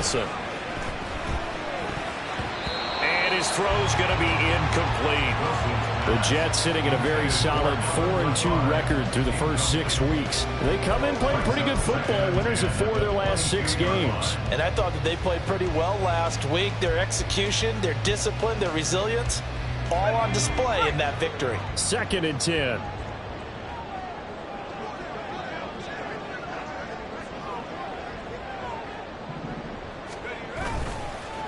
Wilson. And his throw's going to be incomplete. The Jets sitting at a very solid 4-2 record through the first 6 weeks. They come in playing pretty good football, winners of 4 of their last 6 games. And I thought that they played pretty well last week. Their execution, their discipline, their resilience, all on display in that victory. 2nd and 10.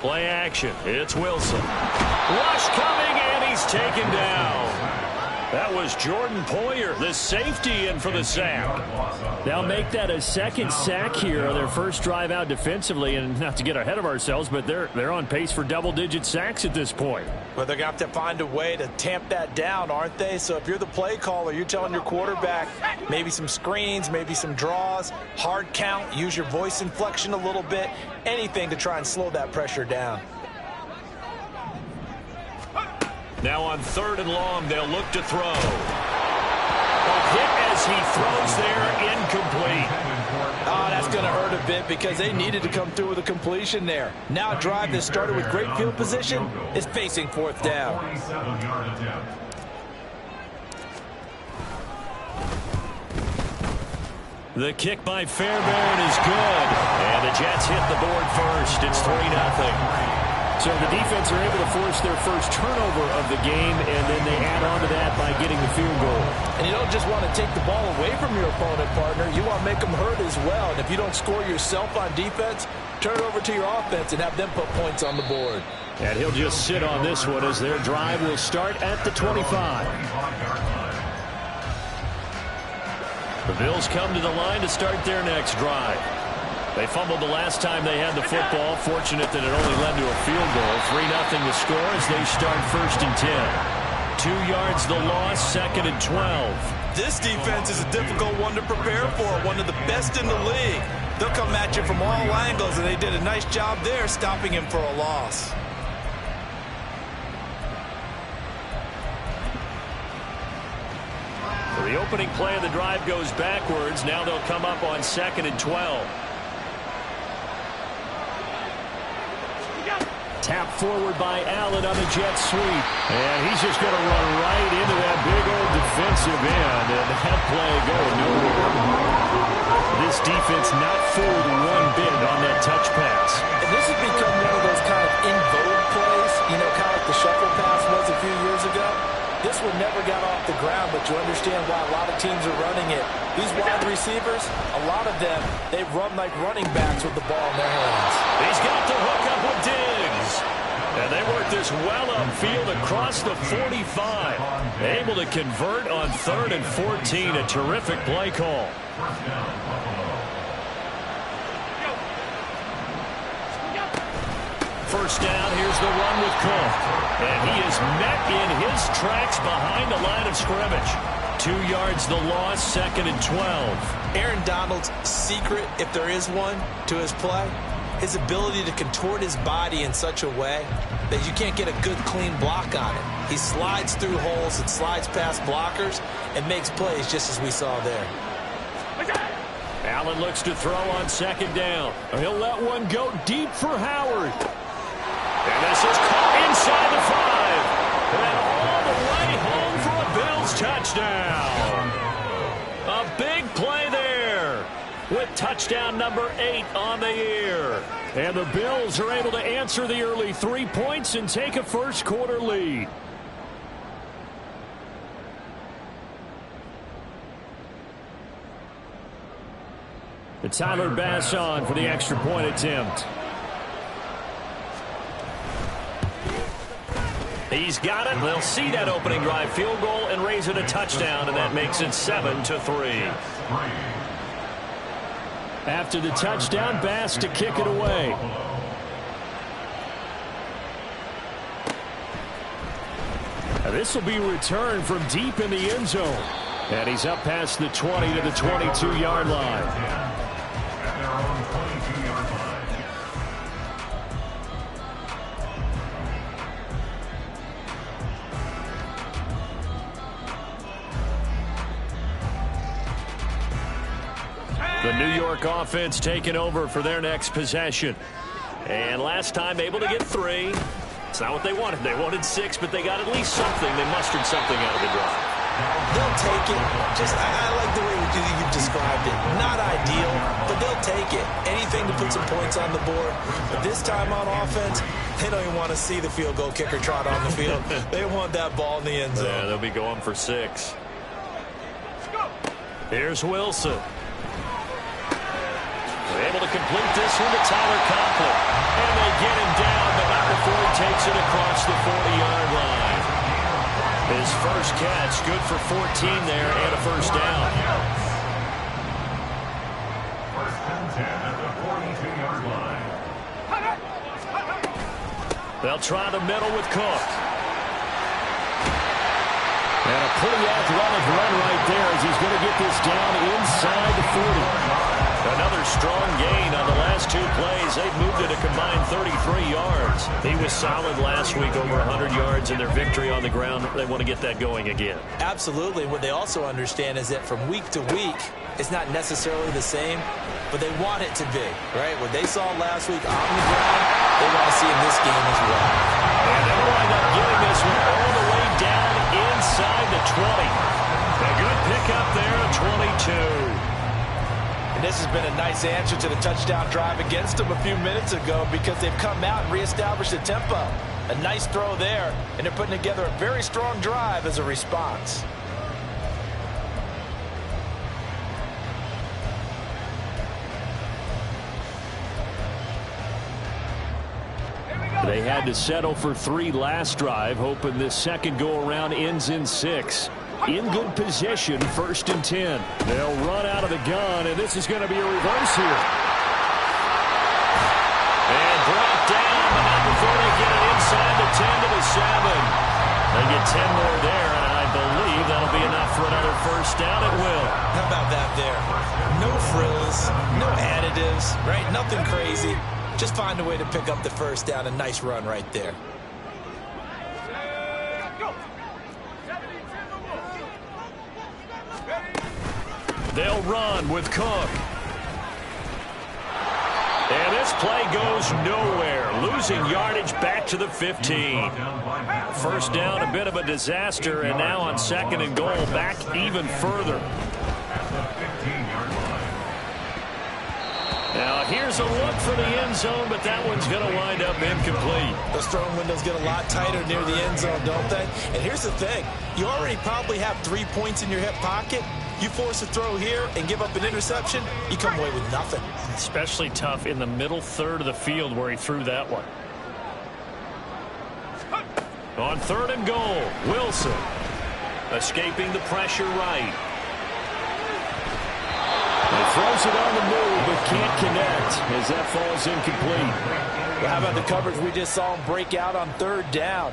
Play action. It's Wilson. Rush coming, and he's taken down. That was Jordan Poyer, the safety, in for the sack. They'll make that a 2nd sack here on their first drive out defensively, and not to get ahead of ourselves, but they're on pace for double-digit sacks at this point. But they're going to have to find a way to tamp that down, aren't they? So if you're the play caller, you're telling your quarterback maybe some screens, maybe some draws, hard count, use your voice inflection a little bit, anything to try and slow that pressure down. Now on 3rd and long, they'll look to throw. A hit as he throws there, incomplete. Oh, that's going to hurt a bit because they needed to come through with a completion there. Now a drive that started with great field position is facing 4th down. The kick by Fairbairn is good. And the Jets hit the board first. It's 3-0. So the defense are able to force their first turnover of the game, and then they add on to that by getting the field goal. And you don't just want to take the ball away from your opponent, partner. You want to make them hurt as well. And if you don't score yourself on defense, turn it over to your offense and have them put points on the board. And he'll just sit on this one as their drive will start at the 25. The Bills come to the line to start their next drive. They fumbled the last time they had the football. Fortunate that it only led to a field goal. 3-0 the score as they start 1st and 10. 2 yards the loss, 2nd and 12. This defense is a difficult one to prepare for, one of the best in the league. They'll come at you from all angles, and they did a nice job there stopping him for a loss. So the opening play of the drive goes backwards. Now they'll come up on 2nd and 12. Tap forward by Allen on the jet sweep. And he's just going to run right into that big old defensive end. And that play going nowhere. This defense not fooled one bit on that touch pass. And this has become one of those kind of in vogue plays, you know, kind of like the shuffle pass was a few years ago. This one never got off the ground, but you understand why a lot of teams are running it. These wide receivers, a lot of them, they run like running backs with the ball in their hands. He's got the hook up with Diggs. And they work this well upfield across the 45. Able to convert on 3rd and 14. A terrific play call. First down, here's the run with Cook. And he is met in his tracks behind the line of scrimmage. 2 yards the loss, 2nd and 12. Aaron Donald's secret, if there is one, to his play, his ability to contort his body in such a way that you can't get a good, clean block on it. He slides through holes and slides past blockers and makes plays just as we saw there. Allen looks to throw on 2nd down. He'll let one go deep for Howard. And this is caught inside the 5. And all the way home for a Bills touchdown. A big play there with touchdown number 8 on the year. And the Bills are able to answer the early 3 points and take a first quarter lead. It's Tyler Bass on for the extra point attempt. He's got it. They'll see that opening drive field goal and raise it a touchdown, and that makes it 7-3. After the touchdown, Bass to kick it away. Now this will be returned from deep in the end zone. And he's up past the 20 to the 22-yard line. The New York offense taking over for their next possession. And last time able to get 3. It's not what they wanted. They wanted 6, but they got at least something. They mustered something out of the drive. They'll take it. I like the way you've described it. Not ideal, but they'll take it. Anything to put some points on the board. But this time on offense, they don't even want to see the field goal kicker trot on the field. They want that ball in the end zone. Yeah, they'll be going for 6. Here's Wilson. They're able to complete this one to Tyler Conklin. And they get him down, but not before he takes it across the 40-yard line. His first catch, good for 14 there and a first down. First and 10 at the 42-yard line. They'll try the middle with Cook. And a pretty athletic run right there as he's going to get this down inside the 40. Another strong gain on the last 2 plays. They've moved it a combined 33 yards. He was solid last week, over 100 yards in their victory on the ground. They want to get that going again. Absolutely. What they also understand is that from week to week, it's not necessarily the same, but they want it to be, right? What they saw last week on the ground, they want to see in this game as well. And they wind up getting this one all the way down inside the 20. A good pickup there at 22. And this has been a nice answer to the touchdown drive against them a few minutes ago because they've come out and reestablished the tempo. A nice throw there, and they're putting together a very strong drive as a response. They had to settle for 3 last drive, hoping this second go-around ends in 6. In good position, 1st and 10. They'll run out of the gun, and this is going to be a reverse here. And brought down, but not before they get it inside the 10 to the 7. They get 10 more there, and I believe that'll be enough for another first down at will. How about that there? No frills, no additives, right? Nothing crazy. Just find a way to pick up the first down. A nice run right there. They'll run with Cook. And this play goes nowhere. Losing yardage back to the 15. First down, a bit of a disaster, and now on 2nd and goal, back even further. Now here's a look for the end zone, but that one's going to wind up incomplete. Those throwing windows get a lot tighter near the end zone, don't they? And here's the thing. You already probably have 3 points in your hip pocket. You force a throw here and give up an interception, you come away with nothing. Especially tough in the middle third of the field where he threw that one. On 3rd and goal, Wilson escaping the pressure right. He throws it on the move, but can't connect as that falls incomplete. Well, how about the coverage we just saw him break out on 3rd down?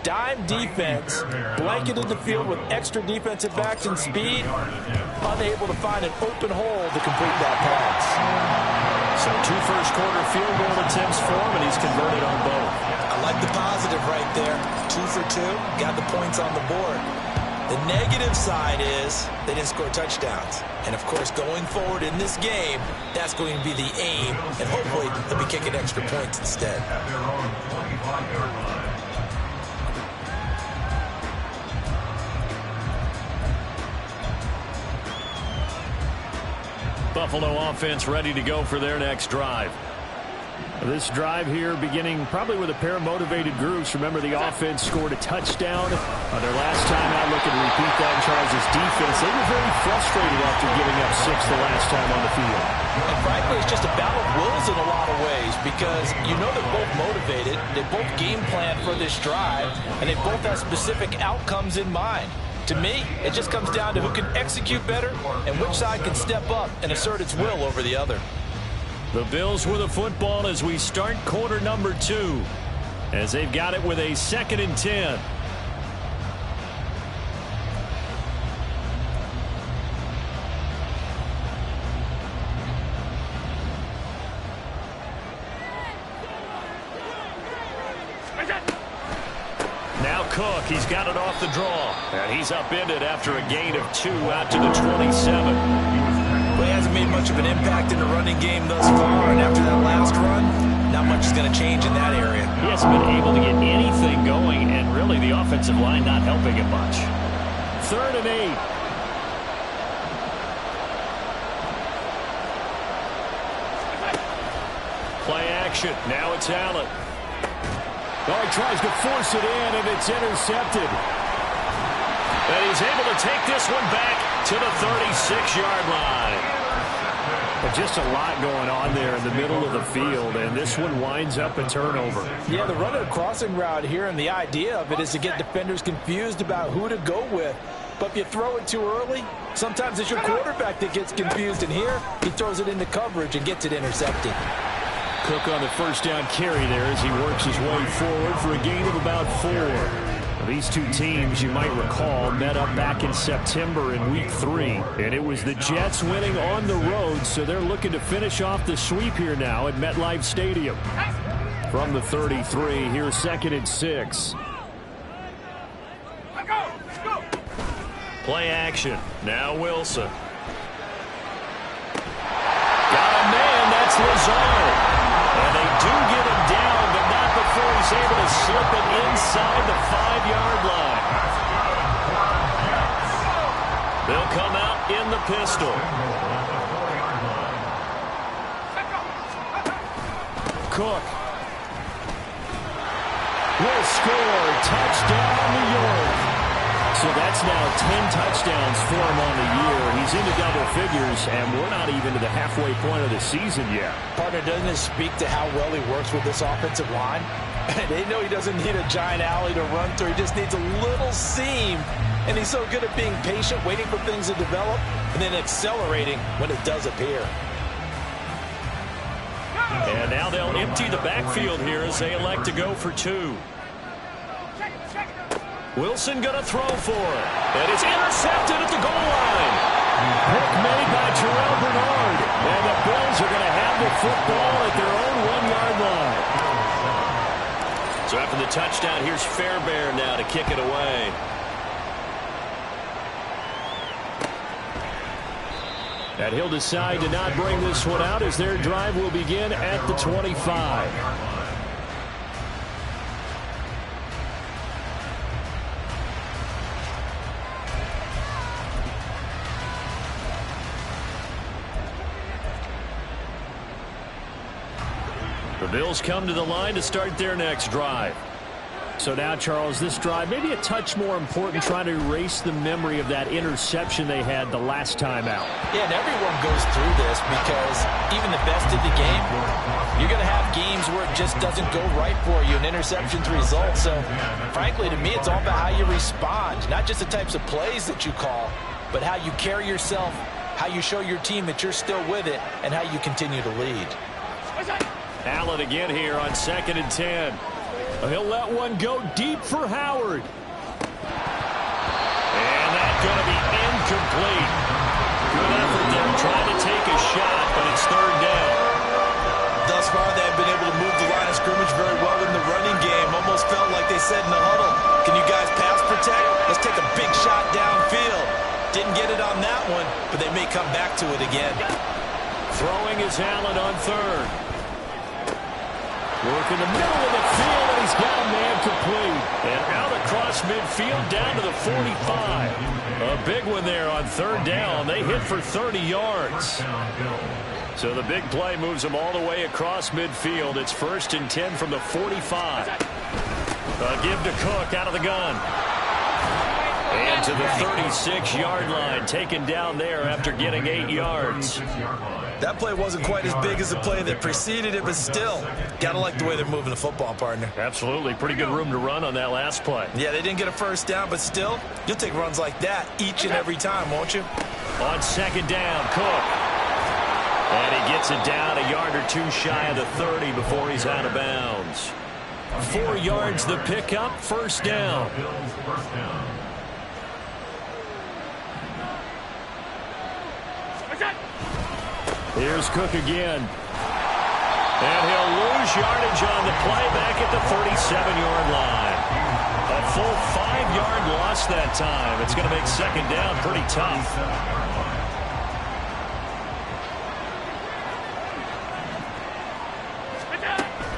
Dime defense, blanketed the field with extra defensive backs and speed, unable to find an open hole to complete that pass. So 2 first-quarter field goal attempts for him, and he's converted on both. I like the positive right there. 2 for 2, got the points on the board. The negative side is they didn't score touchdowns. And, of course, going forward in this game, that's going to be the aim, and hopefully they'll be kicking extra points instead. Buffalo offense ready to go for their next drive. This drive here beginning probably with a pair of motivated groups. Remember, the offense scored a touchdown on their last time out. Looking to repeat that in Charles' defense. They were very frustrated after giving up 6 the last time on the field. And frankly, it's just a battle of wills in a lot of ways because you know they're both motivated. They both game plan for this drive, and they both have specific outcomes in mind. To me, it just comes down to who can execute better and which side can step up and assert its will over the other. The Bills with the football as we start quarter number 2, as they've got it with a 2nd and 10. Now Cook, he's got it off the draw, and he's upended after a gain of 2 out to the 27. Well, he hasn't made much of an impact in the running game thus far, and after that last run, not much is going to to change in that area. He hasn't been able to get anything going, and really the offensive line not helping him much. 3rd and 8. Play action. Now it's Allen. Oh, he tries to force it in, and it's intercepted. And he's able to take this one back to the 36-yard line. But just a lot going on there in the middle of the field, and this one winds up a turnover. Yeah, the running crossing route here, and the idea of it is to get defenders confused about who to go with. But if you throw it too early, sometimes it's your quarterback that gets confused, and here he throws it into coverage and gets it intercepted. Cook on the first down carry there as he works his way forward for a gain of about 4. These two teams, you might recall, met up back in September in Week 3. And it was the Jets winning on the road, so they're looking to finish off the sweep here now at MetLife Stadium. From the 33, here's 2nd and 6. Play action. Now Wilson. Got a man, that's Lazard. And they do get him down, but not before he's able to slip it inside the 5-yard line. They'll come out in the pistol. Cook will score. Touchdown, New York. So that's now 10 touchdowns for him on the year. He's into double figures, and we're not even to the halfway point of the season yet. Partner, doesn't it speak to how well he works with this offensive line? They know he doesn't need a giant alley to run through. He just needs a little seam. And he's so good at being patient, waiting for things to develop, and then accelerating when it does appear. And now they'll empty the backfield here as they elect to go for 2. Wilson going to throw for it. And it's intercepted at the goal line. Pick made by Terrell Bernard. And the Bills are going to have the football at their own 1-yard line. So after the touchdown, here's Fairbairn now to kick it away. And he'll decide to not bring this one out as their drive will begin at the 25. The Bills come to the line to start their next drive. So now, Charles, this drive maybe a touch more important, trying to erase the memory of that interception they had the last time out. Yeah, and everyone goes through this because even the best of the game, you're going to have games where it just doesn't go right for you, and interceptions result. So, frankly, to me, it's all about how you respond, not just the types of plays that you call, but how you carry yourself, how you show your team that you're still with it, and how you continue to lead. Allen again here on 2nd and 10. He'll let one go deep for Howard. And that's going to be incomplete. Good effort there trying to take a shot, but it's 3rd down. Thus far, they've been able to move the line of scrimmage very well in the running game. Almost felt like they said in the huddle, can you guys pass protect? Let's take a big shot downfield. Didn't get it on that one, but they may come back to it again. Throwing is Allen on 3rd. Work in the middle of the field, and he's got a man complete. And out across midfield down to the 45. A big one there on 3rd down. They hit for 30 yards. So the big play moves them all the way across midfield. It's 1st and 10 from the 45. Give to Cook out of the gun. And to the 36-yard line, taken down there after getting 8 yards. That play wasn't quite as big as the play that preceded it, but still, gotta like the way they're moving the football, partner. Absolutely. Pretty good room to run on that last play. Yeah, they didn't get a 1st down, but still, you'll take runs like that each and every time, won't you? On 2nd down, Cook. And he gets it down a yard or 2 shy of the 30 before he's out of bounds. 4 yards the pickup, 1st down. Here's Cook again. And he'll lose yardage on the play back at the 37-yard line. A full 5-yard loss that time. It's going to make 2nd down pretty tough.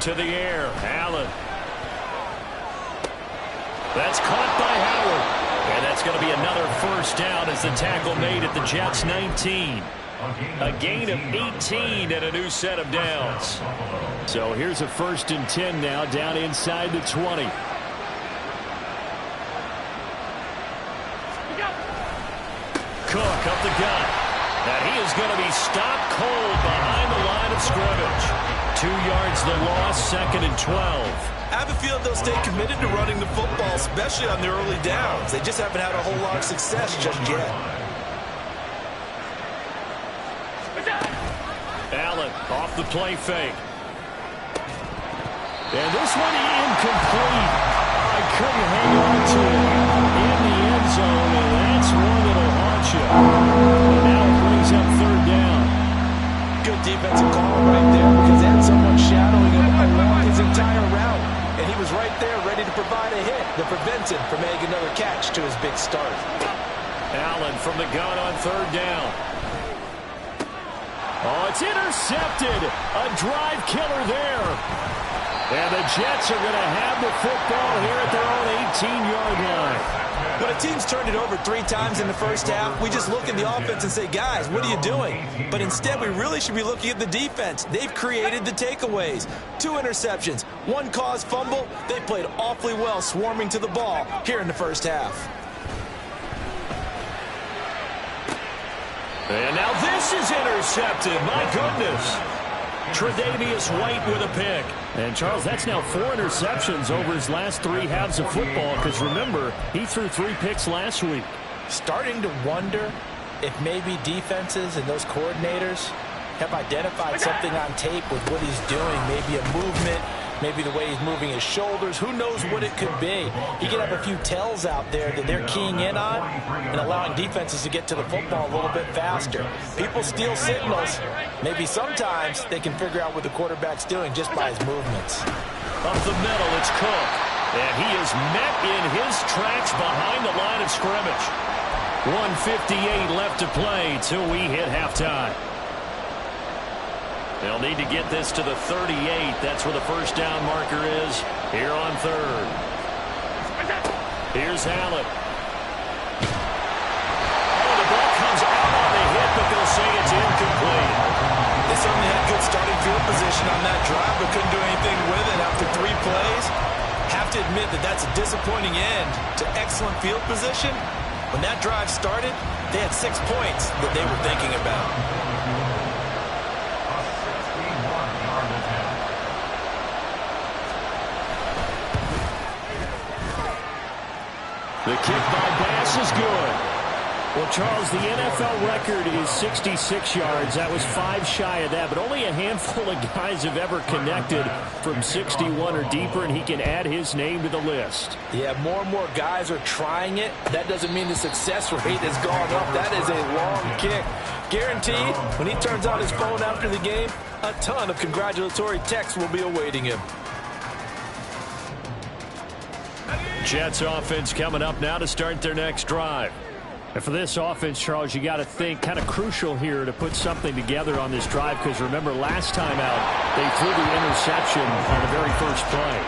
to the air. Allen. That's caught by Howard. And that's going to be another first down as the tackle made at the Jets' 19. A gain of 18 and a new set of downs. So here's a 1st and 10 now, down inside the 20. Cook up the gut. And he is going to be stopped cold behind the line of scrimmage. 2 yards the loss, 2nd and 12. I have a feeling they'll stay committed to running the football, especially on their early downs. They just haven't had a whole lot of success just yet. Allen off the play fake. And this one incomplete. I couldn't hang on to it in the end zone, and that's one that'll haunt you. And now it brings up 3rd down. Good defensive call right there because they had someone shadowing him along his entire route. And he was right there ready to provide a hit that prevents him from making another catch to his big start. Allen from the gun on 3rd down. Oh, it's intercepted. A drive killer there. And the Jets are going to have the football here at their own 18-yard line. When a team's turned it over 3 times in the first half, we just look at the offense and say, guys, what are you doing? But instead, we really should be looking at the defense. They've created the takeaways. 2 interceptions, 1 caused fumble. They played awfully well swarming to the ball here in the first half. And now this is intercepted. My goodness. Tre'Davious White with a pick. And, Charles, that's now 4 interceptions over his last 3 halves of football because, remember, he threw 3 picks last week. Starting to wonder if maybe defenses and those coordinators have identified something on tape with what he's doing, maybe a movement, maybe the way he's moving his shoulders. Who knows what it could be? He could have a few tells out there that they're keying in on and allowing defenses to get to the football a little bit faster. People steal signals. Maybe sometimes they can figure out what the quarterback's doing just by his movements. Up the middle, it's Cook. And he is met in his tracks behind the line of scrimmage. 1:58 left to play till we hit halftime. They'll need to get this to the 38. That's where the first down marker is here on 3rd. Here's Allen. Oh, the ball comes out on the hit, but they'll say it's incomplete. They certainly had good starting field position on that drive, but couldn't do anything with it after 3 plays. Have to admit that that's a disappointing end to excellent field position. When that drive started, they had 6 points that they were thinking about. The kick by Bass is good. Well, Charles, the NFL record is 66 yards. That was 5 shy of that, but only a handful of guys have ever connected from 61 or deeper, and he can add his name to the list. Yeah, more and more guys are trying it. That doesn't mean the success rate has gone up. That is a long kick. Guaranteed, when he turns on his phone after the game, a ton of congratulatory texts will be awaiting him. Jets offense coming up now to start their next drive. And for this offense, Charles, you got to think kind of crucial here to put something together on this drive because remember last time out they threw the interception on the very first play.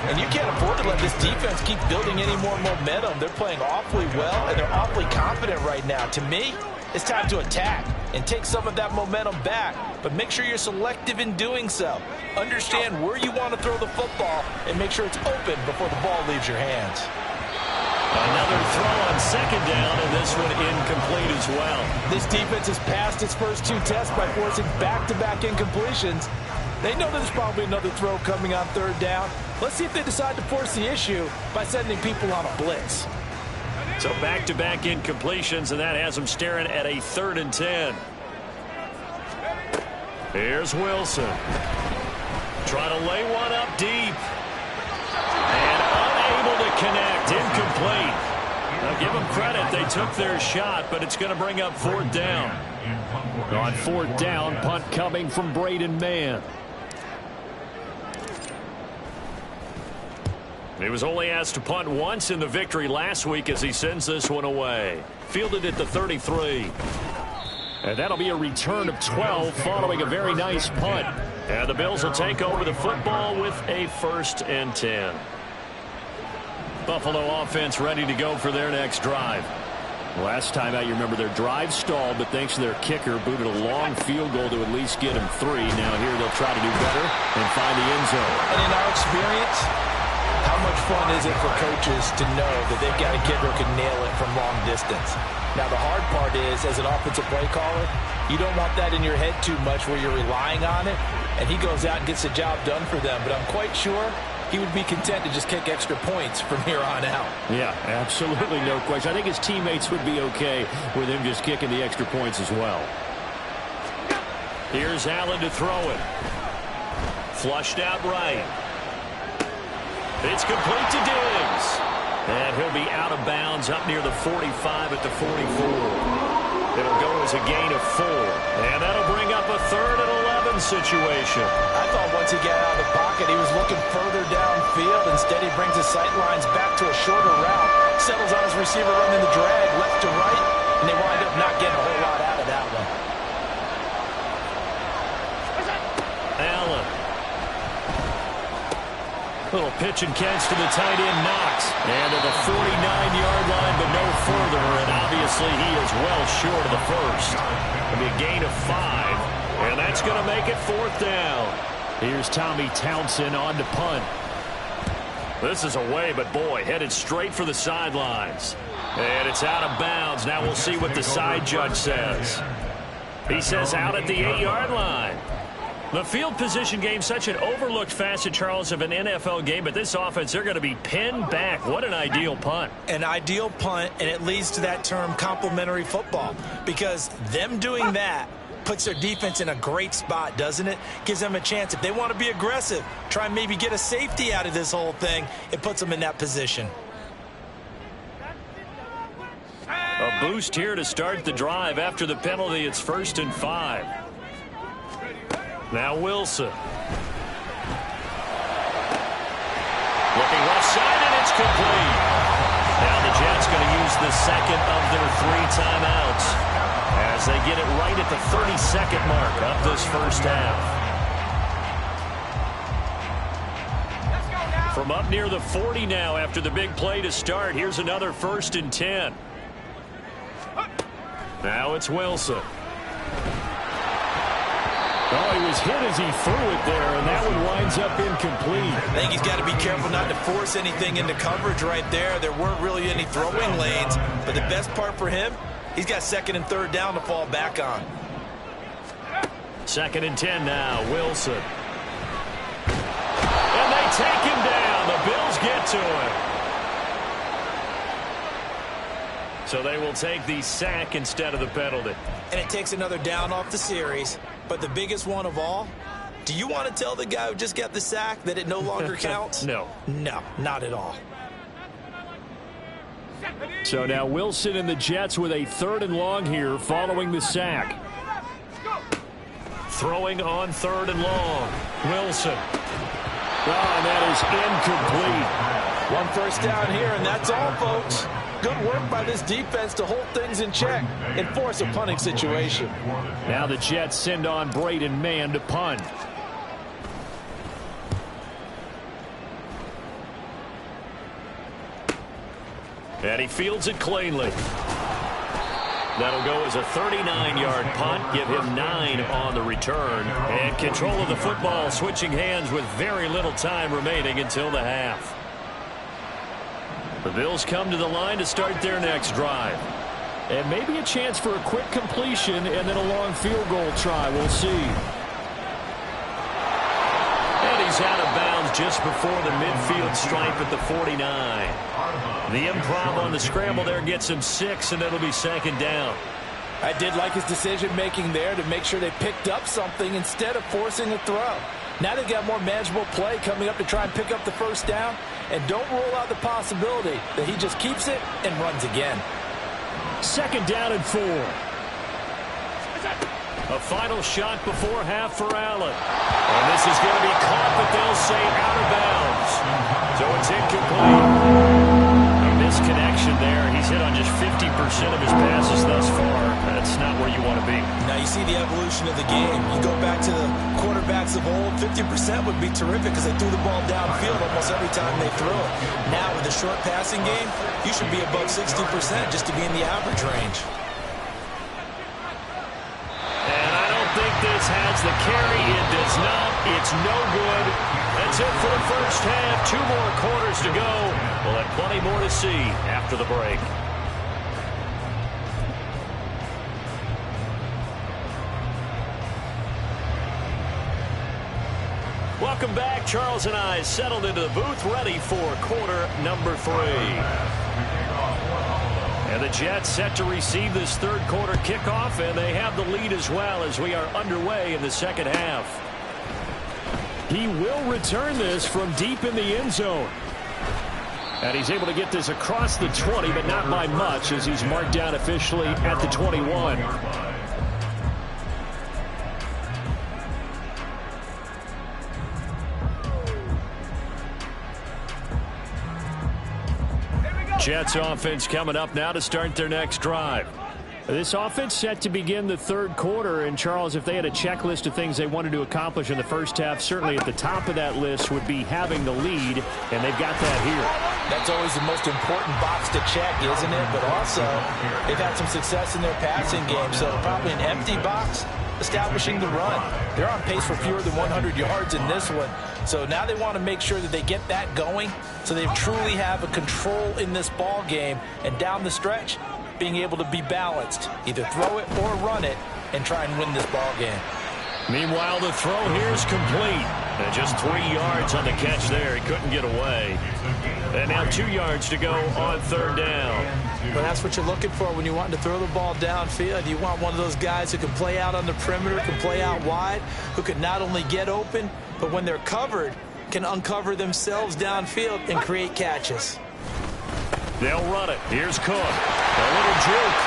And you can't afford to let this defense keep building any more momentum. They're playing awfully well and they're awfully confident right now. To me, it's time to attack and take some of that momentum back, but make sure you're selective in doing so. Understand where you want to throw the football and make sure it's open before the ball leaves your hands. Another throw on 2nd down, and this one incomplete as well. This defense has passed its first 2 tests by forcing back-to-back incompletions. They know there's probably another throw coming on 3rd down. Let's see if they decide to force the issue by sending people on a blitz. So back-to-back incompletions, and that has them staring at a 3rd and 10. Here's Wilson. Trying to lay one up deep. And unable to connect. Incomplete. Now give them credit. They took their shot, but it's going to bring up 4th down. On 4th down, punt coming from Braden Mann. He was only asked to punt once in the victory last week as he sends this one away. Fielded at the 33. And that'll be a return of 12 following a very nice punt. And the Bills will take over the football with a 1st and 10. Buffalo offense ready to go for their next drive. Last time out, you remember their drive stalled, but thanks to their kicker, booted a long field goal to at least get him 3. Now here they'll try to do better and find the end zone. And in our experience, how much fun is it for coaches to know that they've got a kicker who can nail it from long distance? Now, the hard part is, as an offensive play caller, you don't want that in your head too much where you're relying on it, and he goes out and gets the job done for them. But I'm quite sure he would be content to just kick extra points from here on out. Yeah, absolutely no question. I think his teammates would be okay with him just kicking the extra points as well. Here's Allen to throw it. Flushed out right. It's complete to Diggs. And he'll be out of bounds up near the 45 at the 44. It'll go as a gain of 4. And that'll bring up a 3rd and 11 situation. I thought once he got out of the pocket, he was looking further downfield. Instead, he brings his sight lines back to a shorter route, settles on his receiver running the drag left to right, and they wind up not getting a whole lot out of that one. Allen. Little pitch and catch to the tight end, Knox. And to the 49-yard line, but no further. And obviously he is well short of the first. It'll be a gain of 5. And that's going to make it 4th down. Here's Tommy Townsend on to punt. This is away, but boy, headed straight for the sidelines. And it's out of bounds. Now we'll see what the side judge says. He says out at the 8-yard line. The field position game, such an overlooked facet, Charles, of an NFL game, but this offense, they're going to be pinned back. What an ideal punt. An ideal punt, and it leads to that term complementary football, because them doing that puts their defense in a great spot, doesn't it? Gives them a chance. If they want to be aggressive, try and maybe get a safety out of this whole thing, it puts them in that position. A boost here to start the drive. After the penalty, it's 1st and 5. Now Wilson. Looking left side, and it's complete. Now the Jets going to use the second of their 3 timeouts as they get it right at the 30-second mark of this first half. From up near the 40 now after the big play to start, here's another 1st and 10. Now it's Wilson. Oh, he was hit as he threw it there, and that one winds up incomplete. I think he's got to be careful not to force anything into coverage right there. There weren't really any throwing lanes, but the best part for him, he's got 2nd and 3rd down to fall back on. 2nd and 10 now, Wilson. And they take him down. The Bills get to him. So they will take the sack instead of the penalty. And it takes another down off the series. But the biggest one of all, do you want to tell the guy who just got the sack that it no longer counts? No. No, not at all. So now Wilson and the Jets with a 3rd and long here following the sack. Throwing on 3rd and long. Wilson. Oh, and that is incomplete. 1 first down here, and that's all, folks. Good work by this defense to hold things in check and force a punting situation. Now the Jets send on Braden Mann to punt. And he fields it cleanly. That'll go as a 39-yard punt, give him 9 on the return. And control of the football switching hands with very little time remaining until the half. The Bills come to the line to start their next drive. And maybe a chance for a quick completion and then a long field goal try. We'll see. And he's out of bounds just before the midfield stripe at the 49. The improv on the scramble there gets him 6, and it'll be 2nd down. I did like his decision-making there to make sure they picked up something instead of forcing a throw. Now they've got more manageable play coming up to try and pick up the 1st down. And don't rule out the possibility that he just keeps it and runs again. 2nd down and 4. A final shot before half for Allen. And this is going to be caught, but they'll say out of bounds. So it's incomplete. A misconnection there. He's hit on just 50% of his passes thus far. That's not not where you want to be. Now you see the evolution of the game. You go back to the quarterbacks of old, 50% would be terrific because they threw the ball downfield almost every time they threw it. Now with the short passing game, you should be above 60% just to be in the average range. And I don't think this has the carry. It does not. It's no good. That's it for the first half. 2 more quarters to go. We'll have plenty more to see after the break. Welcome back. Charles and I settled into the booth, ready for quarter number 3. And the Jets set to receive this third quarter kickoff, and they have the lead as well as we are underway in the second half. He will return this from deep in the end zone. And he's able to get this across the 20, but not by much as he's marked down officially at the 21. Jets offense coming up now to start their next drive. This offense set to begin the third quarter, and Charles, if they had a checklist of things they wanted to accomplish in the first half, certainly at the top of that list would be having the lead, and they've got that here. That's always the most important box to check, isn't it? But also, they've had some success in their passing game, so probably an empty box establishing the run. They're on pace for fewer than 100 yards in this one. So now they want to make sure that they get that going so they truly have a control in this ball game, and down the stretch, being able to be balanced. Either throw it or run it and try and win this ball game. Meanwhile, the throw here is complete. And just 3 yards on the catch there. He couldn't get away. And now 2 yards to go on third down. But that's what you're looking for when you want to throw the ball downfield. You want one of those guys who can play out on the perimeter, can play out wide, who can not only get open, but when they're covered, can uncover themselves downfield and create catches. They'll run it. Here's Cook. A little juke.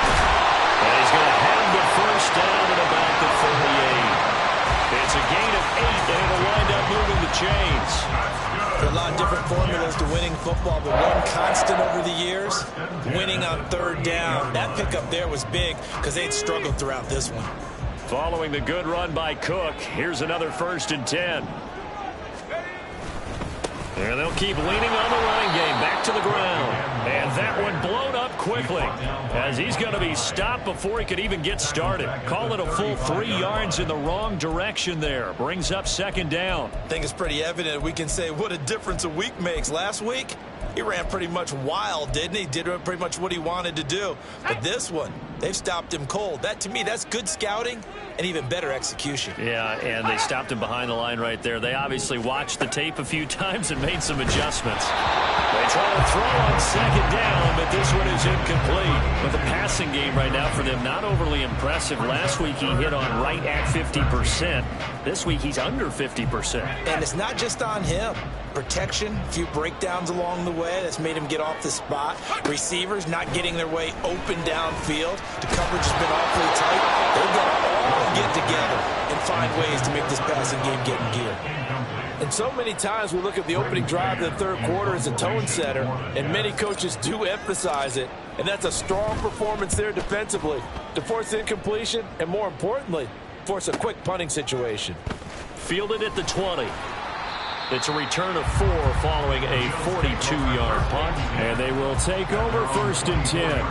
And he's going to have the first down at about the 38. It's a gain of 8, and it'll wind up moving the chains. There are a lot of different formulas to winning football, but one constant over the years, winning on third down. That pickup there was big because they'd struggled throughout this one. Following the good run by Cook, here's another 1st and 10. And they'll keep leaning on the running game. Back to the ground. And that one blown up quickly as he's going to be stopped before he could even get started. Call it a full 3 yards in the wrong direction there. Brings up 2nd down. I think it's pretty evident. We can say what a difference a week makes. Last week, he ran pretty much wild, didn't he? Did pretty much what he wanted to do. But this one, they've stopped him cold. That, to me, that's good scouting and even better execution. Yeah, and they stopped him behind the line right there. They obviously watched the tape a few times and made some adjustments. They try to throw on 2nd down, but this one is incomplete. But the passing game right now for them, not overly impressive. Last week he hit on right at 50%. This week he's under 50%. And it's not just on him. Protection, a few breakdowns along the way that's made him get off the spot. Receivers not getting their way open downfield. The coverage has been awfully tight. They've got to all get together and find ways to make this passing game get in gear. And so many times we look at the opening drive of the third quarter as a tone setter, and many coaches do emphasize it. And that's a strong performance there defensively to force incompletion and, more importantly, force a quick punting situation. Fielded at the 20. It's a return of 4 following a 42-yard punt. And they will take over 1st and 10.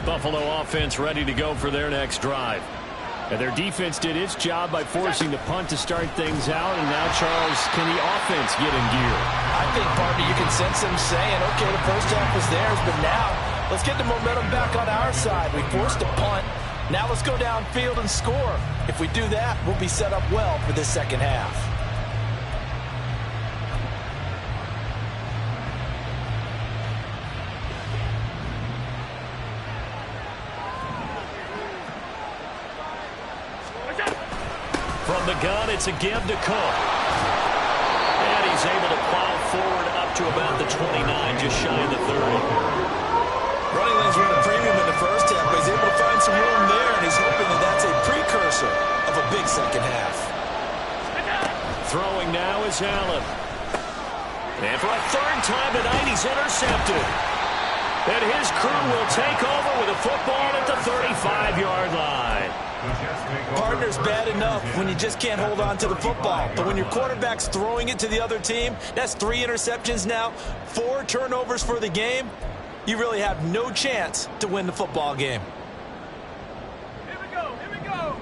Buffalo offense ready to go for their next drive. And their defense did its job by forcing the punt to start things out. And now, Charles, can the offense get in gear? I think, partner, you can sense them saying, okay, the first half was theirs, but now let's get the momentum back on our side. We forced a punt. Now let's go downfield and score. If we do that, we'll be set up well for this second half. From the gun, it's a give to Cook. And he's able to plow forward up to about the 29, just shy of the 30. Running lanes were at a premium in the first half, but he's able to find some room there, and he's hoping that that's a precursor of a big second half. Throwing now is Allen. And for a third time tonight, he's intercepted. And his crew will take over with a football at the 35-yard line. Partner's bad enough when you just can't hold on to the football. But when your quarterback's throwing it to the other team, that's 3 interceptions now, 4 turnovers for the game. You really have no chance to win the football game. Here we go, here we go.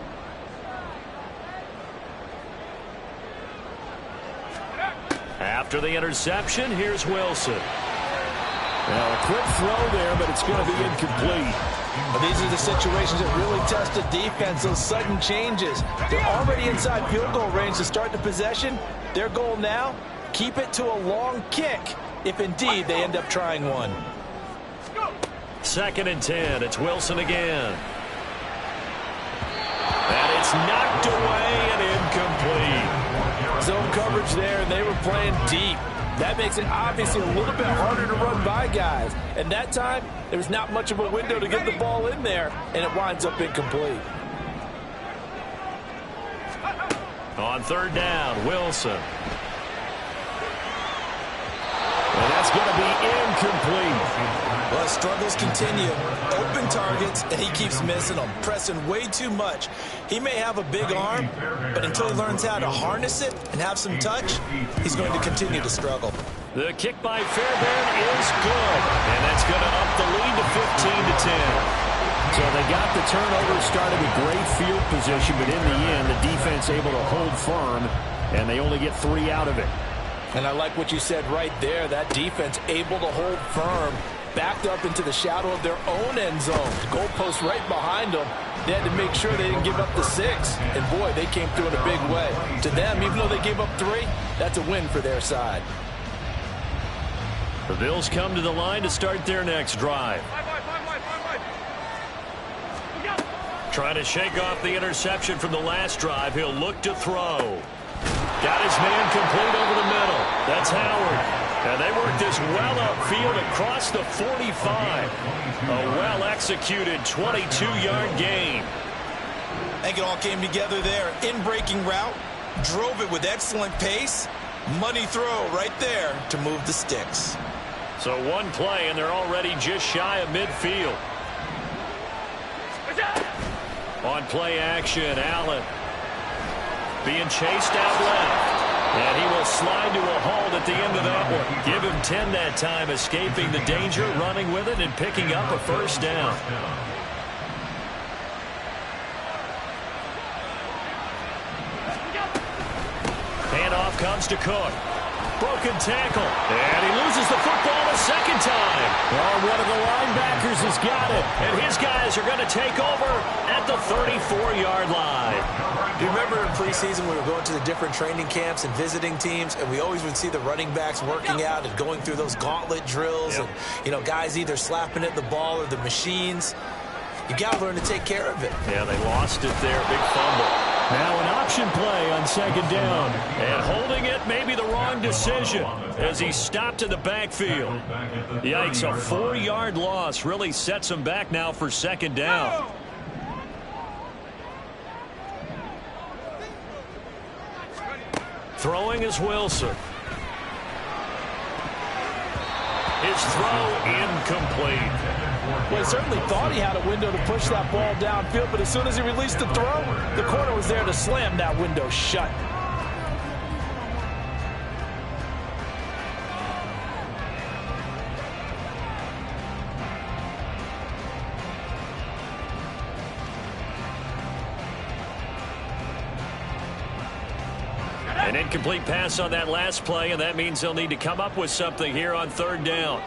After the interception, here's Wilson. Now, a quick throw there, but it's going to be incomplete. Well, these are the situations that really test the defense, those sudden changes. They're already inside field goal range to start the possession. Their goal now, keep it to a long kick, if indeed they end up trying one. 2nd and 10. It's Wilson again. And it's knocked away and incomplete. Zone coverage there, and they were playing deep. That makes it obviously a little bit harder to run by guys. And that time, there was not much of a window to get the ball in there, and it winds up incomplete. On 3rd down, Wilson. And that's going to be incomplete. Well, struggles continue. Open targets, and he keeps missing them, pressing way too much. He may have a big arm, but until he learns how to harness it and have some touch, he's going to continue to struggle. The kick by Fairbairn is good, and that's going to up the lead to 15-10. So they got the turnover, started with great field position, but in the end, the defense able to hold firm, and they only get 3 out of it. And I like what you said right there. That defense able to hold firm, backed up into the shadow of their own end zone. The goalpost right behind them. They had to make sure they didn't give up the 6. And, boy, they came through in a big way. To them, even though they gave up 3, that's a win for their side. The Bills come to the line to start their next drive. Trying to shake off the interception from the last drive. He'll look to throw. Got his man complete over the middle. That's Howard. And they work this well upfield across the 45. A well-executed 22-yard gain. I think it all came together there. In-breaking route, drove it with excellent pace. Money throw right there to move the sticks. So one play, and they're already just shy of midfield. On play action, Allen being chased out left. And he will slide to a halt at the end of that one. Give him 10 that time, escaping the danger, running with it, and picking up a 1st down. Handoff comes to Cook. Broken tackle. And he loses the football a 2nd time. Well, one of the linebackers has got it. And his guys are going to take over at the 34-yard line. Do you remember in preseason we were going to the different training camps and visiting teams, and we always would see the running backs working out and going through those gauntlet drills, and, you know, guys either slapping at the ball or the machines. You got to learn to take care of it. Yeah, they lost it there. Big fumble. Now an option play on 2nd down. And holding it may be the wrong decision as he stopped in the backfield. Yikes, a 4-yard loss really sets him back now for 2nd down. Throwing is Wilson. His throw incomplete. Well, he certainly thought he had a window to push that ball downfield, but as soon as he released the throw, the corner was there to slam that window shut. An incomplete pass on that last play, and that means they'll need to come up with something here on 3rd down.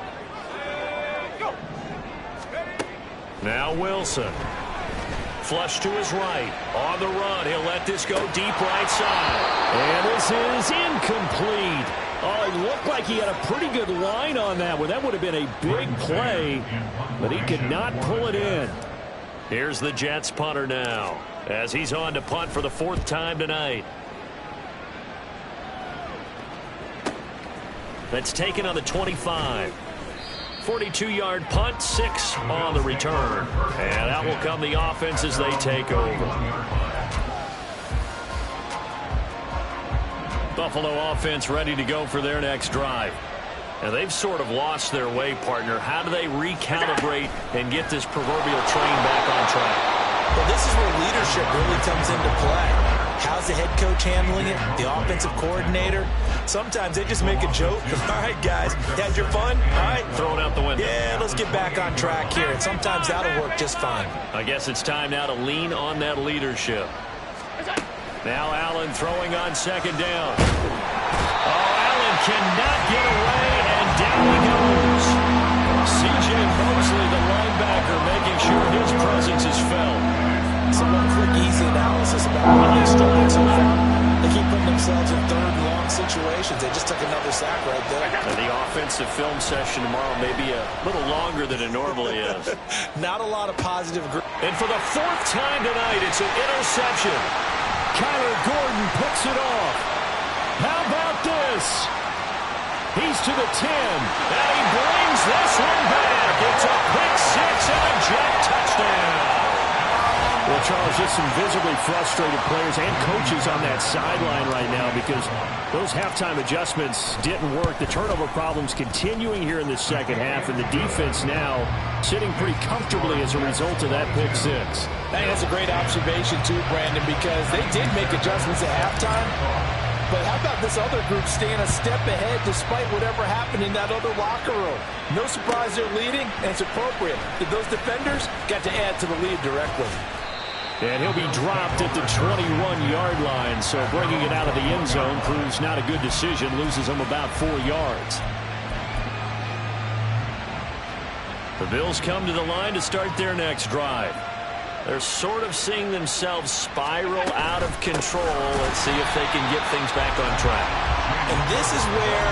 Now Wilson. Flush to his right. On the run. He'll let this go deep right side. And this is incomplete. Oh, it looked like he had a pretty good line on that one. That would have been a big play, but he could not pull it in. Here's the Jets punter now as he's on to punt for the 4th time tonight. That's taken on the 25. 42-yard punt, 6 on the return. And out will come the offense as they take over. Buffalo offense ready to go for their next drive. And they've sort of lost their way, partner. How do they recalibrate and get this proverbial train back on track? Well, this is where leadership really comes into play. How's the head coach handling it? The offensive coordinator? Sometimes they just make a joke. All right, guys, you had your fun? All right. Throw it out the window. Yeah, let's get back on track here. And sometimes that'll work just fine. I guess it's time now to lean on that leadership. Now Allen throwing on second down. Oh, Allen cannot get away, and down he goes. C.J. Mosley, the linebacker, making sure his presence is felt. So one quick, easy analysis about how they're struggling so far. They keep putting themselves in third and long situations. They just took another sack right there. And the offensive film session tomorrow may be a little longer than it normally is. Not a lot of positive. And for the fourth time tonight, it's an interception. Kyler Gordon picks it off. How about this? He's to the 10, and he brings this one back. It's a pick six and a jet touchdown. Well, Charles, just some visibly frustrated players and coaches on that sideline right now because those halftime adjustments didn't work. The turnover problems continuing here in the second half, and the defense now sitting pretty comfortably as a result of that pick six. I think that's a great observation, too, Brandon, because they did make adjustments at halftime. But how about this other group staying a step ahead despite whatever happened in that other locker room? No surprise they're leading, and it's appropriate. Those defenders got to add to the lead directly. And he'll be dropped at the 21-yard line, so bringing it out of the end zone proves not a good decision, loses him about 4 yards. The Bills come to the line to start their next drive. They're sort of seeing themselves spiral out of control. Let's see if they can get things back on track. And this is where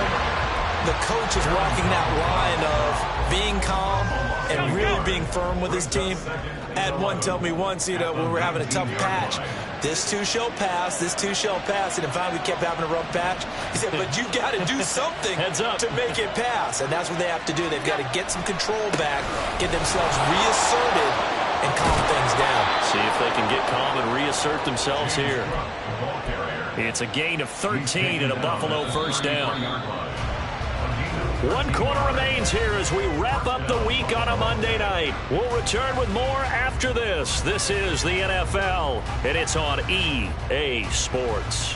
the coach is walking that line of being calm and really being firm with his team. I had one tell me once, when we were having a tough patch, this too shall pass, this too shall pass, and finally we kept having a rough patch. He said, but you got to do something to make it pass, and that's what they have to do. They've got to get some control back, get themselves reasserted, and calm things down. See if they can get calm and reassert themselves here. It's a gain of 13 and a Buffalo first down. 1 quarter remains here as we wrap up the week on a Monday night. We'll return with more after this. This is the NFL, and it's on EA Sports.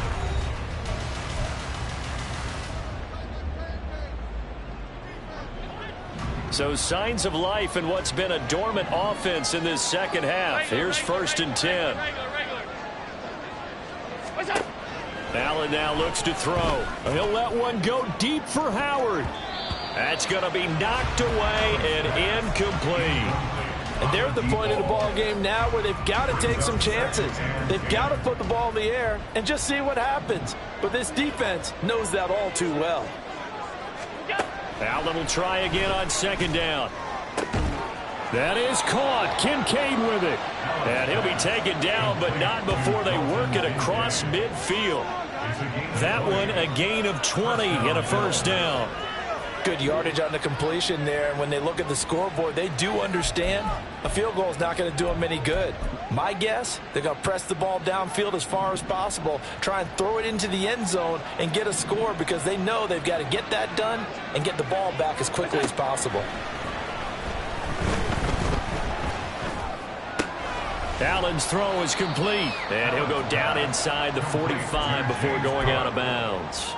So signs of life in what's been a dormant offense in this second half. Here's 1st and 10. Allen now looks to throw. He'll let one go deep for Howard. That's going to be knocked away and incomplete. And they're at the point of the ball game now where they've got to take some chances. They've got to put the ball in the air and just see what happens. But this defense knows that all too well. Allen will try again on second down. That is caught. Kincaid with it. And he'll be taken down, but not before they work it across midfield. That one a gain of 20 and a first down. Good yardage on the completion there. And when they look at the scoreboard, they do understand a field goal is not going to do them any good. My guess, they're going to press the ball downfield as far as possible, try and throw it into the end zone and get a score because they know they've got to get that done and get the ball back as quickly as possible. Allen's throw is complete, and he'll go down inside the 45 before going out of bounds.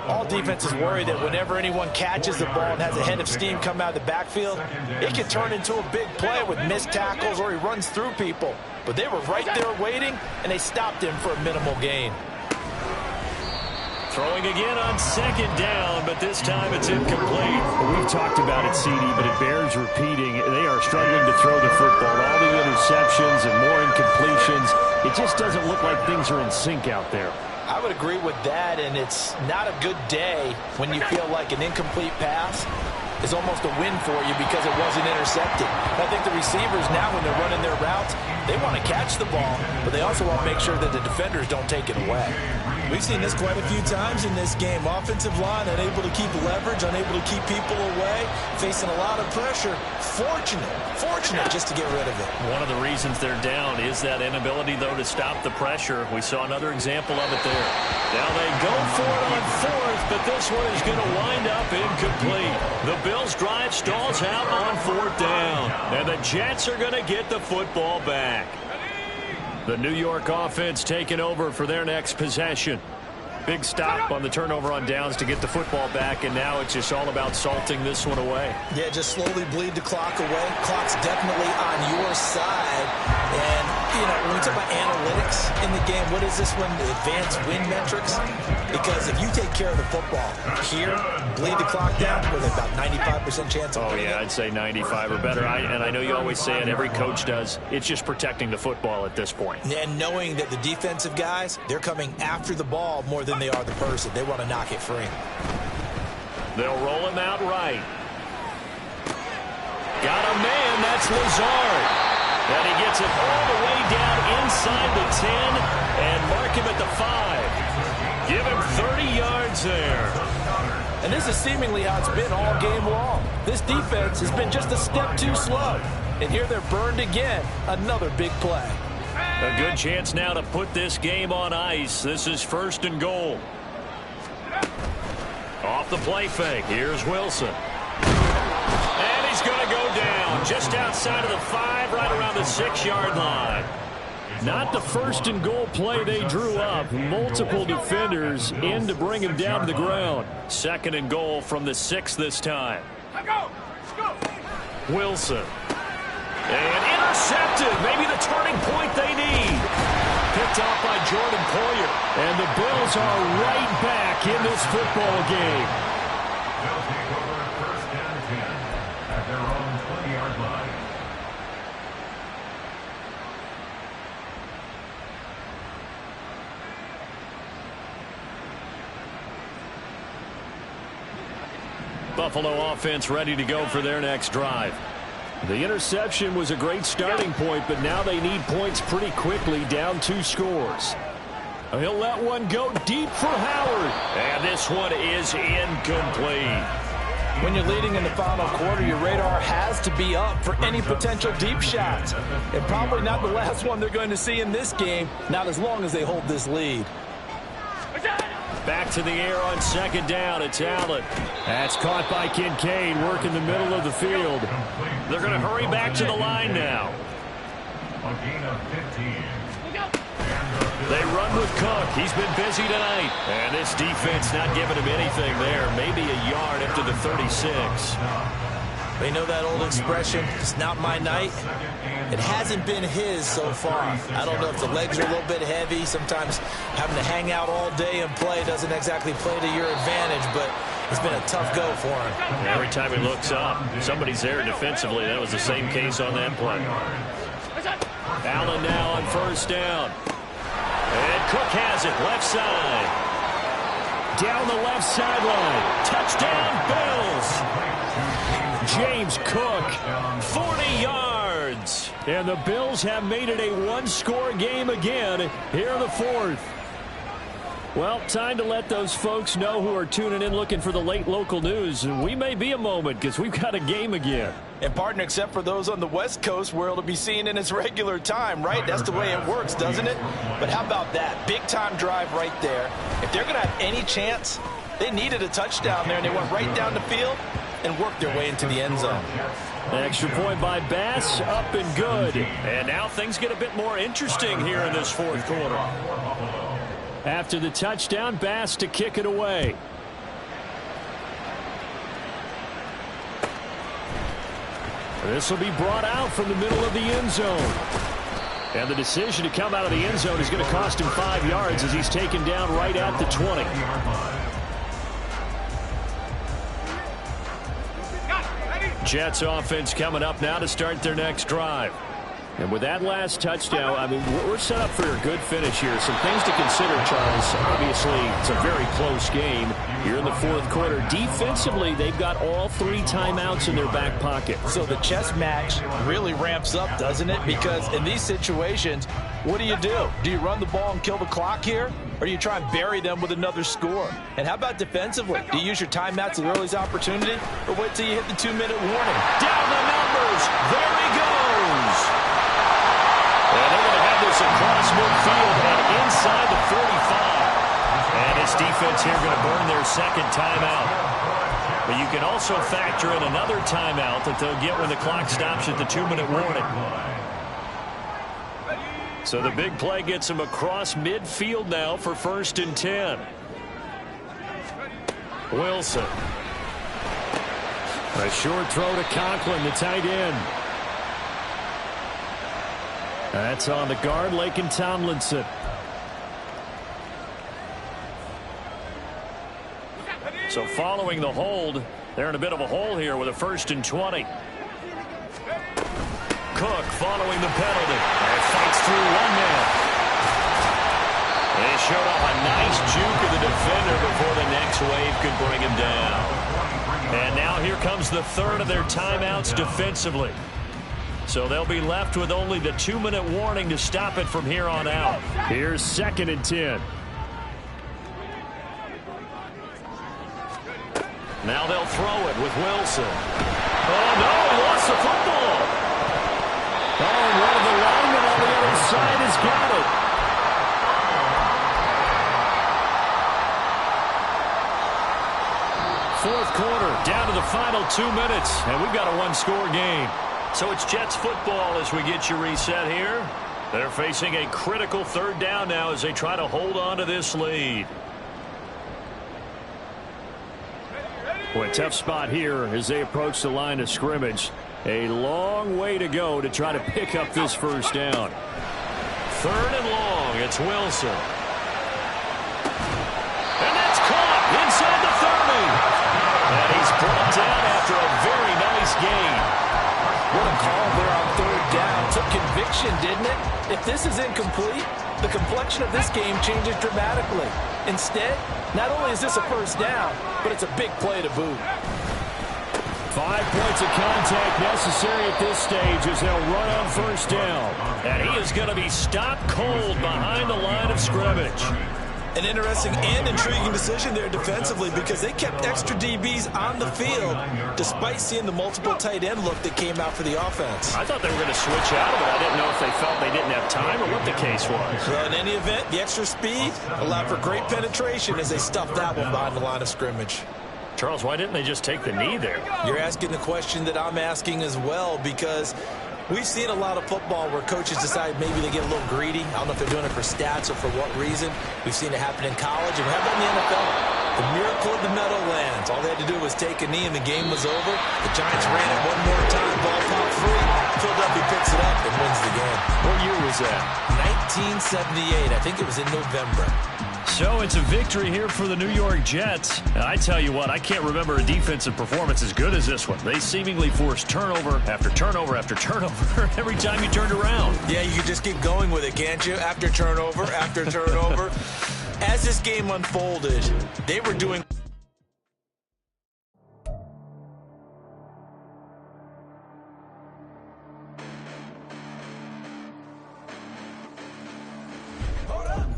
All defenses worry that whenever anyone catches the ball and has a head of steam come out of the backfield, it can turn into a big play with missed tackles or he runs through people. But they were right there waiting, and they stopped him for a minimal gain. Throwing again on second down, but this time it's incomplete. We've talked about it, CD, but it bears repeating. They are struggling to throw the football. All the interceptions and more incompletions. It just doesn't look like things are in sync out there. I would agree with that, and it's not a good day when you feel like an incomplete pass is almost a win for you because it wasn't intercepted. I think the receivers now, when they're running their routes, they want to catch the ball, but they also want to make sure that the defenders don't take it away. We've seen this quite a few times in this game. Offensive line unable to keep leverage, unable to keep people away, facing a lot of pressure. Fortunate just to get rid of it. One of the reasons they're down is that inability, though, to stop the pressure. We saw another example of it there. Now they go for it on fourth, but this one is going to wind up incomplete. The Bills' drive stalls out on fourth down, and the Jets are going to get the football back. The New York offense taking over for their next possession. Big stop on the turnover on downs to get the football back, and now it's just all about salting this one away. Yeah, just slowly bleed the clock away. Clock's definitely on your side. And, you know, when we talk about analytics in the game, what is this one? The advanced win metrics? Because if you take care of the football here, bleed the clock down, with about 95% chance of winning. I'd say 95 or better. And I know you always say it, every coach does. It's just protecting the football at this point. And knowing that the defensive guys, they're coming after the ball more than they are the person. They want to knock it free. They'll roll him out right. Got a man, that's Lazard. And he gets it all the way down inside the 10 and mark him at the 5. Give him 30 yards there. And this is seemingly how it's been all game long. This defense has been just a step too slow. And here they're burned again. Another big play. A good chance now to put this game on ice. This is 1st and goal. Off the play fake. Here's Wilson. And he's going to go down just outside of the 5, right around the 6-yard line. Not the 1st and goal play they drew up. Multiple defenders in to bring him down to the ground. 2nd and goal from the 6 this time. Let's go. Wilson. And intercepted. Maybe the turning point they need. Picked off by Jordan Poyer. And the Bills are right back in this football game. They'll take over 1st and 10 at their own 20-yard line. Buffalo offense ready to go for their next drive. The interception was a great starting point, but now they need points pretty quickly, down 2 scores. He'll let one go deep for Howard. And this one is incomplete. When you're leading in the final quarter, your radar has to be up for any potential deep shots. And probably not the last one they're going to see in this game, not as long as they hold this lead. Back to the air on 2nd down. It's Allen. That's caught by Kincaid, working the middle of the field. They're going to hurry back to the line now. A gain of 15. They run with Cook. He's been busy tonight. And this defense not giving him anything there. Maybe a yard up to the 36. They know that old expression, it's not my night. It hasn't been his so far. I don't know if the legs are a little bit heavy. Sometimes having to hang out all day and play doesn't exactly play to your advantage, but it's been a tough go for him. Every time he looks up, somebody's there defensively. That was the same case on that play. Allen now on 1st down. And Cook has it, left side. Down the left sideline. Touchdown, Bills. James Cook, 40 yards. And the Bills have made it a 1-score game again here in the 4th. Well, time to let those folks know who are tuning in looking for the late local news. We may be a moment because we've got a game again. And partner, except for those on the West Coast where it'll be seen in its regular time, right? That's the way it works, doesn't it? But how about that? Big-time drive right there. If they're going to have any chance, they needed a touchdown there, and they went right down the field and worked their way into the end zone. An extra point by Bass, up and good. And now things get a bit more interesting here in this 4th quarter. After the touchdown, Bass to kick it away. This will be brought out from the middle of the end zone. And the decision to come out of the end zone is going to cost him 5 yards as he's taken down right at the 20. Jets offense coming up now to start their next drive. And with that last touchdown, I mean, we're set up for a good finish here. Some things to consider, Charles. Obviously, it's a very close game here in the 4th quarter. Defensively, they've got all 3 timeouts in their back pocket. So the chess match really ramps up, doesn't it? Because in these situations, what do? Do you run the ball and kill the clock here? or do you try and bury them with another score? And how about defensively? Do you use your timeouts at the earliest opportunity, or wait till you hit the 2-minute warning? Down the numbers. There he goes. And they're going to have this across midfield and inside the 45. And this defense here going to burn their second timeout. But you can also factor in another timeout that they'll get when the clock stops at the 2-minute warning. So the big play gets him across midfield now for 1st and 10. Wilson. A short throw to Conklin, the tight end. That's on the guard, Laken Tomlinson. So following the hold, they're in a bit of a hole here with a 1st and 20. Cook following the penalty. And fights through one man. They showed off a nice juke of the defender before the next wave could bring him down. And now here comes the 3rd of their timeouts defensively. So they'll be left with only the 2-minute warning to stop it from here on out. Here's 2nd and 10. Now they'll throw it with Wilson. Oh, no, he lost the football. Oh, and one of the linemen on the other side has got it. Fourth quarter, down to the final 2 minutes, and we've got a one-score game. So it's Jets football as we get you reset here. They're facing a critical 3rd down now as they try to hold on to this lead. Boy, tough spot here as they approach the line of scrimmage. A long way to go to try to pick up this 1st down. 3rd and long. It's Wilson. And that's caught inside the 30. And he's brought down after a very nice gain. What a call there on 3rd down. Took conviction, didn't it? If this is incomplete, the complexion of this game changes dramatically. Instead, not only is this a 1st down, but it's a big play to boot. 5 points of contact necessary at this stage as they'll run on 1st down. And he is going to be stopped cold behind the line of scrimmage. An interesting and intriguing decision there defensively because they kept extra DBs on the field despite seeing the multiple tight end look that came out for the offense. I thought they were going to switch out of it. I didn't know if they felt they didn't have time or what the case was. Well, in any event, the extra speed allowed for great penetration as they stuffed that one behind the line of scrimmage. Charles, why didn't they just take the knee there? You're asking the question that I'm asking as well because we've seen a lot of football where coaches decide maybe they get a little greedy. I don't know if they're doing it for stats or for what reason. We've seen it happen in college, and we have it in the NFL. The miracle of the Meadowlands. All they had to do was take a knee, and the game was over. The Giants ran it one more time. Ball popped free. Philadelphia picks it up and wins the game. What year was that? 1978. I think it was in November. So it's a victory here for the New York Jets. And I tell you what, I can't remember a defensive performance as good as this one. They seemingly forced turnover after turnover after turnover every time you turned around. Yeah, you could just keep going with it, can't you? After turnover, after turnover. As this game unfolded, they were doing...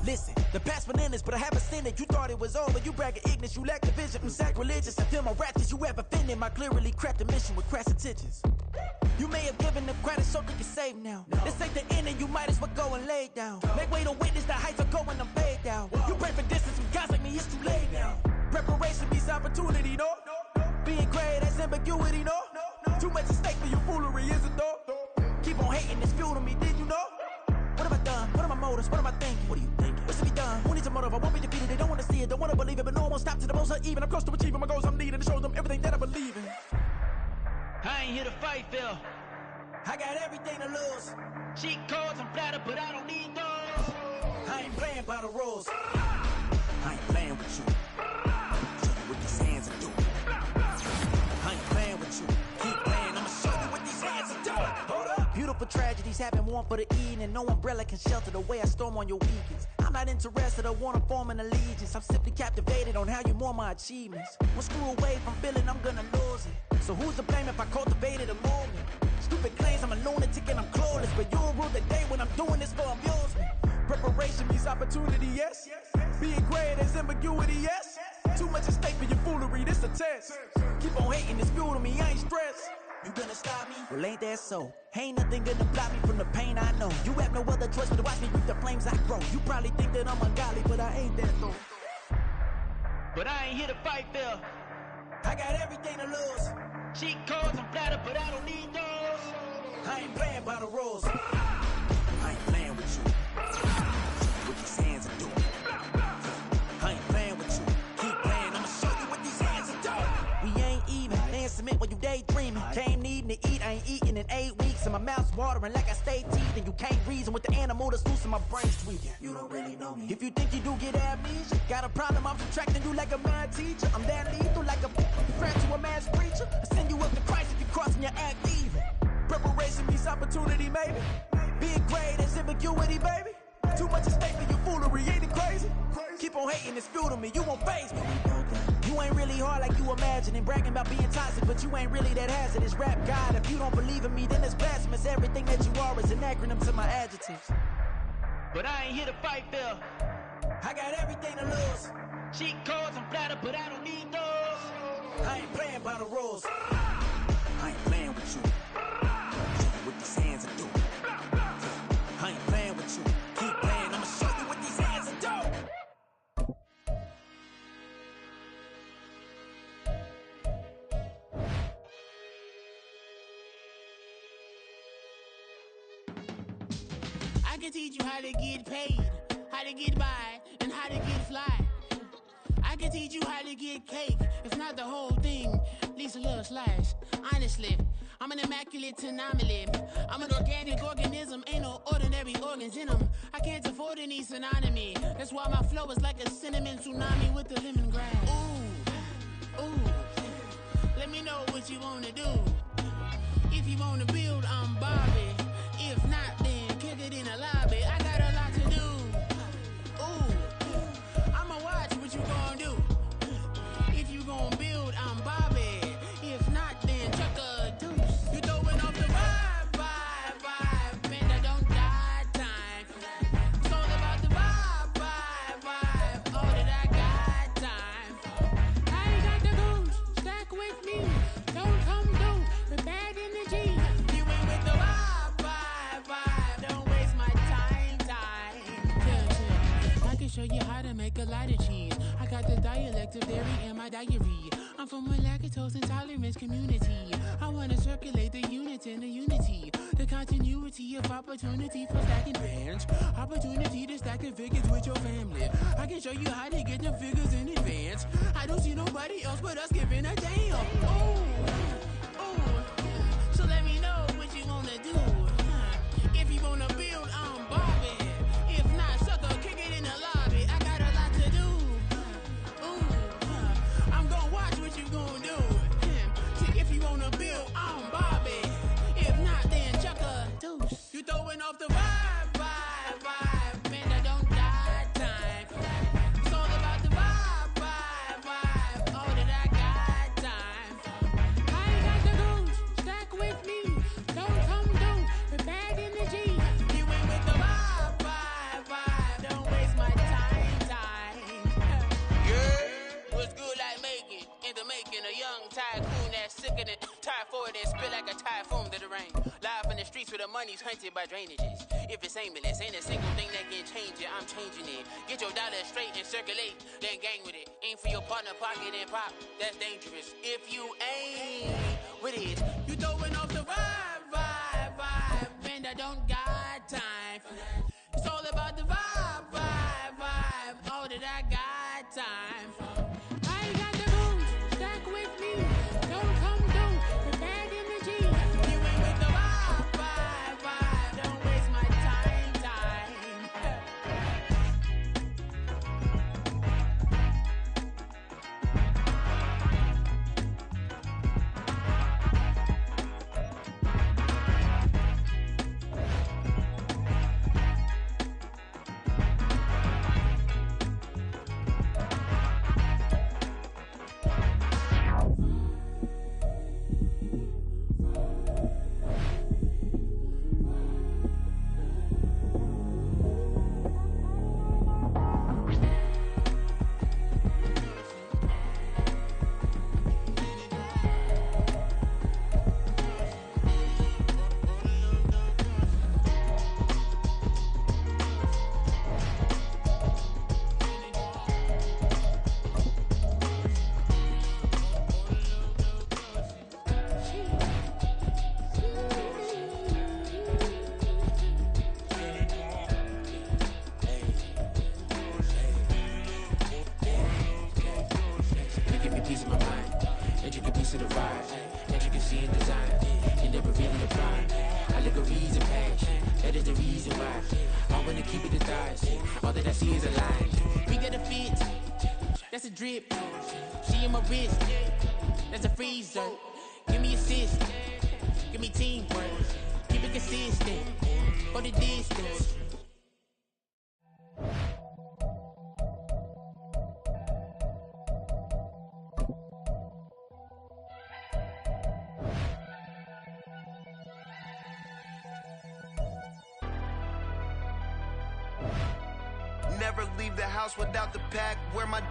Listen, the past bananas, but I haven't seen it. You thought it was over. You bragging ignorance. You lack the vision. I'm sacrilegious. I feel my wrath as you ever offended. My clearly crafted mission with crass intentions. You may have given them credit so they can save now. This ain't the end and you might as well go and lay down. Make way to witness the heights are going, I'm fade down. You pray for distance from guys like me, it's too late now. Preparation means opportunity, no? Being great, that's ambiguity, no? Too much at stake for your foolery, is it though? Keep on hating, it's fuel to me, did you know? What have I done? What are my motives? What am I thinking? What are you thinking? What's to be done? Who needs a motive? I won't be defeated. They don't want to see it, don't want to believe it, but no one will stop to the most even. I'm close to achieving my goals. I'm needing to show them everything that I believe in. I ain't here to fight, Phil. I got everything to lose. Cheat codes, I'm flattered, but I don't need those. I ain't playing by the rules. I ain't playing with you. Show you what these hands are doing. I ain't playing with you. Keep playing, I'ma show you what these hands are doing. Hold up. Beautiful tragedies happen, one for the eating, and no umbrella can shelter the way I storm on your weekends. I'm not interested, I wanna form an allegiance. I'm simply captivated on how you mourn my achievements. One screw away from feeling I'm gonna lose it. So who's to blame if I cultivated a movement? Stupid claims I'm a lunatic and I'm clueless, but you'll rule the day when I'm doing this for amusement. Preparation means opportunity, yes? Being great as ambiguity, yes. Too much at stake for your foolery, this a test. Keep on hating, it's fuel to me, I ain't stressed. You gonna stop me? Well, ain't that so? Ain't nothing gonna block me from the pain I know. You have no other choice but to watch me reap the flames I grow. You probably think that I'm ungodly, but I ain't that though. But I ain't here to fight fair. I got everything to lose. Cheat codes and flatter, but I don't need those. I ain't playing by the rules. I ain't playing with you. What these hands are doing. I ain't playing with you. Keep playing, I'ma show you what these hands are doing. We ain't even. They ain't submit when you daydreaming. Came needing to eat, I ain't eating in 8 weeks. And my mouth's watering like I stay teething. You can't reason with the animal that's loose and my brain's tweaking. You don't really know me. If you think you do get amnesia, got a problem, I'm subtracting you like a mad teacher. I'm that lethal like a threat to a mass preacher. I send you up to Christ if you crossing your act even. Preparation meets opportunity, maybe. Being great is ambiguity, baby. Too much at stake for your foolery, ain't it crazy? Keep on hating, it's fuel to me, you won't faze me. You ain't really hard like you imagine and bragging about being toxic, but you ain't really that hazardous. Rap God, if you don't believe in me, then it's blasphemous. Everything that you are is an acronym to my adjectives. But I ain't here to fight fair. I got everything to lose. Cheat codes and flatter, but I don't need those. I ain't playing by the rules. I ain't playing with you. Show you what these hands are doing. I ain't playing with you. Keep playing, I'ma show you what these hands are doing. I can teach you how to get paid, how to get by, and how to get fly. I can teach you how to get cake, if not the whole thing, at least a little slice. Honestly, I'm an immaculate anomaly. I'm an organic organism, ain't no ordinary organs in them. I can't afford any synonymy. That's why my flow is like a cinnamon tsunami with the lemongrass. Ooh, ooh, let me know what you wanna do. If you wanna build, I'm Bobby. If not, then kick it in the lobby. I got a lot to do. Ooh, I'ma watch what you gon' do. If you gon' build, I'm Bobby. If not, then chuck a deuce. You throwing off the vibe, vibe, vibe. Man, I don't die time. It's all about the vibe, vibe, vibe. All that I got time. I ain't got the goose. Stack with me. Don't come through with bad energy. You ain't with the vibe, vibe, vibe. Don't waste my time. Yeah. I can show you how to make a lot of cheese. I got the dialect of dairy in my diary. I'm from a lactose intolerance community. I wanna circulate the units in the unity. The continuity of opportunity for stacking bands. Opportunity to stack the figures with your family. I can show you how to get the figures in advance. I don't see nobody else but us giving a damn. Ooh. So let me know what you wanna do. If you wanna build, I'm Bobby. If not, sucker, kick it in the lobby. I got a lot to do. Ooh, I'm gonna watch what you gonna do. See, if you wanna build, I'm Bobby. If not, then chuck a deuce. You throwing off the vibe, vibe, vibe. Man, I don't die time. It's all about the vibe, vibe, vibe. All that I got time. I ain't got the goose. Stack with me. Don't come through with bad energy. You ain't with the vibe, vibe, vibe. Don't waste my time. Yeah, what's good like making? In the making, a young tycoon that's sicker than typhoid and spit like a typhoon to the rain. Live in the streets where the money's hunted by drainages. If it's aimless, ain't a single thing that can change it. I'm changing it. Get your dollar straight and circulate, then gang with it. Aim for your partner, pocket and pop. That's dangerous. If you aim with it, you throwing off the vibe, vibe, vibe. Man, I don't got time for that. It's all about the vibe, vibe, vibe. All that I got time for. I ain't got the goose. Stack with me. Don't come through with bad energy. You ain't with the vibe, vibe, vibe. Don't waste my time. she is alive. We got a fit, that's a drip. She in my wrist, that's a freezer. Give me assist, give me teamwork. Keep it consistent, go the distance. Never leave the house without the pack. Where my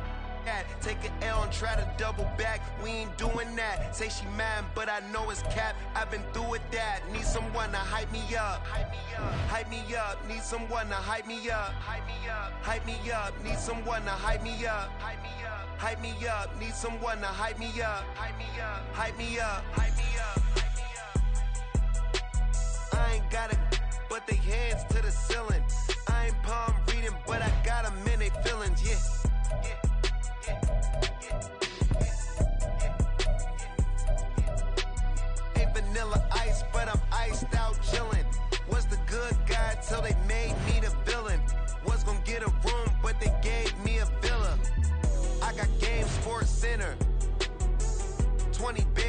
at? Take an L and try to double back. We ain't doing that. Say she mad, but I know it's cap. I've been through with that. Need someone to hype me up. Hype me up. Hype me up. Need someone to hype me up. Hype me up. Hype me up. Need someone to hype me up. Hype me up. Hype me up. Need someone to hype me up. Hype me up. Hype me up. Hype me up. I ain't got it, but they hands to the ceiling. I ain't palm reading, but I got 'em in they feelings, yeah.